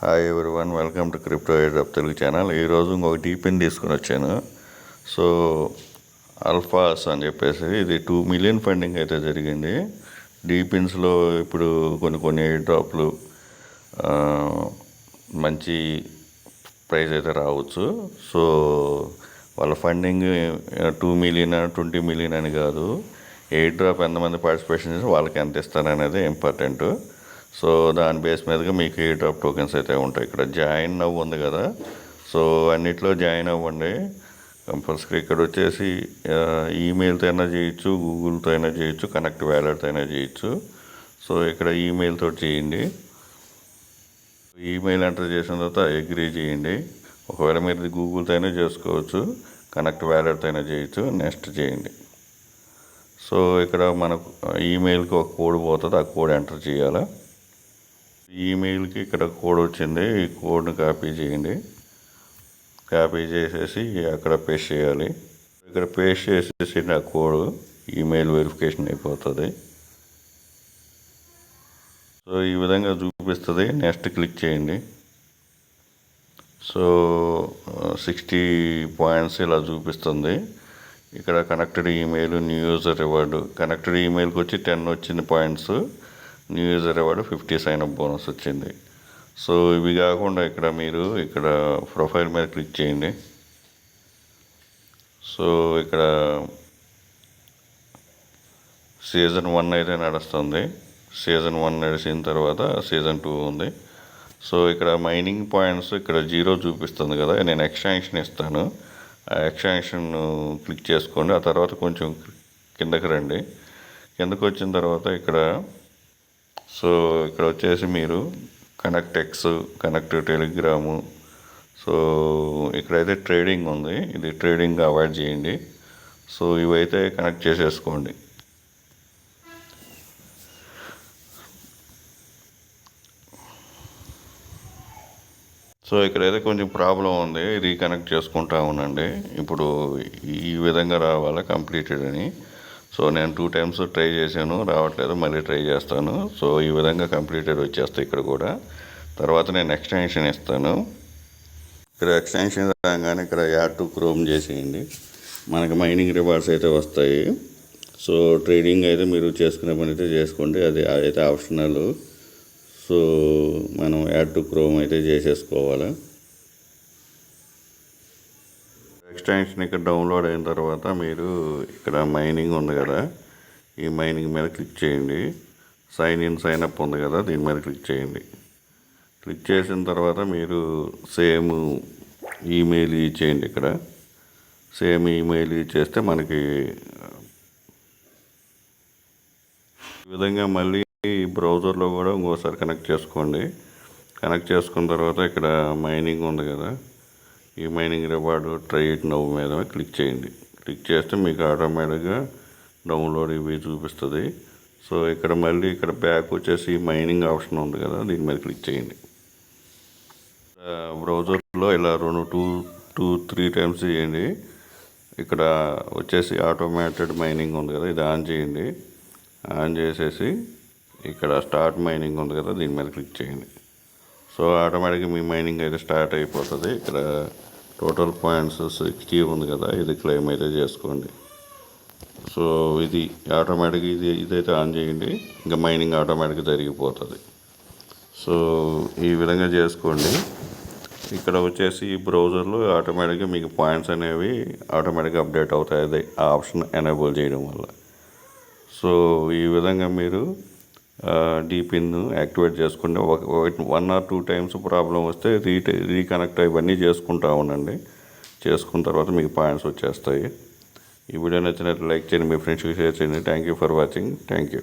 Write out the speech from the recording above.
Hi everyone, welcome to crypto air of Telugu channel. ఈరోజు ఇంకొక డీపిన్ తీసుకుని వచ్చాను. సో ఆల్ఫాస్ అని చెప్పేసి ఇది 2 మిలియన్ ఫండింగ్ అయితే జరిగింది. డీపిన్స్లో ఇప్పుడు కొన్ని ఎయిర్ డ్రాప్లు మంచి ప్రైస్ అయితే రావచ్చు. సో వాళ్ళ ఫండింగ్ 2 మిలియన్ 20 మిలియన్ అని కాదు, ఎయిర్ డ్రాప్ ఎంతమంది పార్టిసిపేషన్ చేసి వాళ్ళకి ఎంత ఇస్తారనేది ఇంపార్టెంట్. సో దాని బేస్ మీదుగా మీకు ఎయిర్ డ్రాప్ టోకెన్స్ అయితే ఉంటాయి. ఇక్కడ జాయిన్ అవ్వ ఉంది కదా, సో అన్నిట్లో జాయిన్ అవ్వండి కంపల్సరీ. ఇక్కడ వచ్చేసి ఈమెయిల్తో అయినా చేయొచ్చు, గూగుల్తో అయినా చేయొచ్చు, కనెక్ట్ వ్యాలెట్తో అయినా చేయొచ్చు. సో ఇక్కడ ఈమెయిల్తో చేయండి. ఈమెయిల్ ఎంటర్ చేసిన తర్వాత అగ్రీ చేయండి. ఒకవేళ మీరు గూగుల్తో అయినా చేసుకోవచ్చు, కనెక్ట్ వ్యాలెట్తో అయినా చేయొచ్చు. నెక్స్ట్ చేయండి. సో ఇక్కడ మనకు ఈమెయిల్కి ఒక కోడ్ పోతుంది, ఆ కోడ్ ఎంటర్ చేయాలి. ఈమెయిల్కి ఇక్కడ కోడ్ వచ్చింది, ఈ కోడ్ని కాపీ చేయండి. కాపీ చేసేసి అక్కడ పేస్ట్ చేయాలి. ఇక్కడ పేస్ట్ చేసేసి ఆ కోడ్ ఈమెయిల్ వెరిఫికేషన్ అయిపోతుంది. సో ఈ విధంగా చూపిస్తుంది. నెక్స్ట్ క్లిక్ చేయండి. సో 60 పాయింట్స్ ఇలా చూపిస్తుంది. ఇక్కడ connected email, new user reward. కనెక్టెడ్ ఈమెయిల్కి వచ్చి 10 వచ్చింది points, new user reward 50 sign up bonus వచ్చింది. సో ఇవి కాకుండా ఇక్కడ మీరు ఇక్కడ ప్రొఫైల్ మీద క్లిక్ చేయండి. సో ఇక్కడ సీజన్ 1 అయితే నడుస్తుంది. సీజన్ 1 నడిచిన తర్వాత సీజన్ 2 ఉంది. సో ఇక్కడ మైనింగ్ పాయింట్స్ ఇక్కడ 0 చూపిస్తుంది కదా, నేను ఎక్స్టెన్షన్ ఇస్తాను. ఆ ఎక్స్టెన్షన్ క్లిక్ చేసుకోండి. ఆ తర్వాత కొంచెం కిందకి రండి. కిందకు వచ్చిన తర్వాత ఇక్కడ వచ్చేసి మీరు connect X, connect Telegram. So ఇక్కడైతే ట్రేడింగ్ ఉంది, ఇది ట్రేడింగ్ అవాయిడ్ చేయండి. సో ఇవైతే కనెక్ట్ చేసేసుకోండి. సో ఇక్కడైతే కొంచెం ప్రాబ్లం ఉంది, రీకనెక్ట్ చేసుకుంటా ఉండండి. ఇప్పుడు ఈ విధంగా రావాలి కంప్లీటెడ్ అని. సో నేను 2 times ట్రై చేశాను, రావట్లేదు, మళ్ళీ ట్రై చేస్తాను. సో ఈ విధంగా కంప్లీటెడ్ వచ్చేస్తాయి ఇక్కడ కూడా. తర్వాత నేను ఎక్స్టెన్షన్ ఇస్తాను. ఇక్కడ ఎక్స్టెన్షన్ రాగానే ఇక్కడ యాడ్ టు క్రోమ్ చేసేయండి. మనకి మైనింగ్ రివార్డ్స్ అయితే వస్తాయి. సో ట్రేడింగ్ అయితే మీరు చేసుకునే పని అయితే చేసుకోండి, అది అయితే ఆప్షనల్. సో మనం యాడ్ టు క్రోమ్ అయితే చేసేసుకోవాలి. ఎక్స్టెన్షన్ ఇక్కడ డౌన్లోడ్ అయిన తర్వాత మీరు ఇక్కడ మైనింగ్ ఉంది కదా, ఈ మైనింగ్ మీద క్లిక్ చేయండి. సైన్ ఇన్, సైన్ అప్ ఉంది కదా, దీని మీద క్లిక్ చేయండి. క్లిక్ చేసిన తర్వాత మీరు సేమ్ ఈమెయిల్ ఇచ్చేయండి. ఇక్కడ సేమ్ ఈమెయిల్ ఇచ్చేస్తే మనకి ఈ విధంగా మళ్ళీ బ్రౌజర్లో కూడా ఇంకోసారి కనెక్ట్ చేసుకోండి. కనెక్ట్ చేసుకున్న తర్వాత ఇక్కడ మైనింగ్ ఉంది కదా, ఈ mining reward try it now మీద క్లిక్ చేయండి. క్లిక్ చేస్తే మీకు ఆటోమేటిక్గా డౌన్లోడ్ ఇవి చూపిస్తుంది. సో ఇక్కడ మళ్ళీ ఇక్కడ బ్యాక్ వచ్చేసి మైనింగ్ ఆప్షన్ ఉంది కదా, దీని మీద క్లిక్ చేయండి. బ్రౌజర్లో ఇలా 2-3 times చేయండి. ఇక్కడ వచ్చేసి ఆటోమేటెడ్ మైనింగ్ ఉంది కదా, ఇది ఆన్ చేయండి. ఆన్ చేసేసి ఇక్కడ స్టార్ట్ మైనింగ్ ఉంది కదా, దీని మీద క్లిక్ చేయండి. సో ఆటోమేటిక్గా మీ మైనింగ్ అయితే స్టార్ట్ అయిపోతుంది. ఇక్కడ టోటల్ పాయింట్స్ 60 ఉంది కదా, ఇది క్లెయిమ్ అయితే చేసుకోండి. సో ఇది ఆటోమేటిక్గా ఇదైతే ఆన్ చేయండి, ఇంకా మైనింగ్ ఆటోమేటిక్గా జరిగిపోతుంది. సో ఈ విధంగా చేసుకోండి. ఇక్కడ వచ్చేసి ఈ బ్రౌజర్లో ఆటోమేటిక్గా మీకు పాయింట్స్ అనేవి ఆటోమేటిక్గా అప్డేట్ అవుతాయి, ఆ ఆప్షన్ ఎనేబుల్ చేయడం వల్ల. సో ఈ విధంగా మీరు డీపిన్ యాక్టివేట్ చేసుకుంటే 1 or 2 times ప్రాబ్లం వస్తే రీకనెక్ట్ ఇవన్నీ చేసుకుంటూ ఉండండి. చేసుకున్న తర్వాత మీకు పాయింట్స్ వచ్చేస్తాయి. ఈ వీడియో నచ్చినట్టు లైక్ చేయండి, మీ ఫ్రెండ్స్కి షేర్ చేయండి. Thank you for watching. Thank you.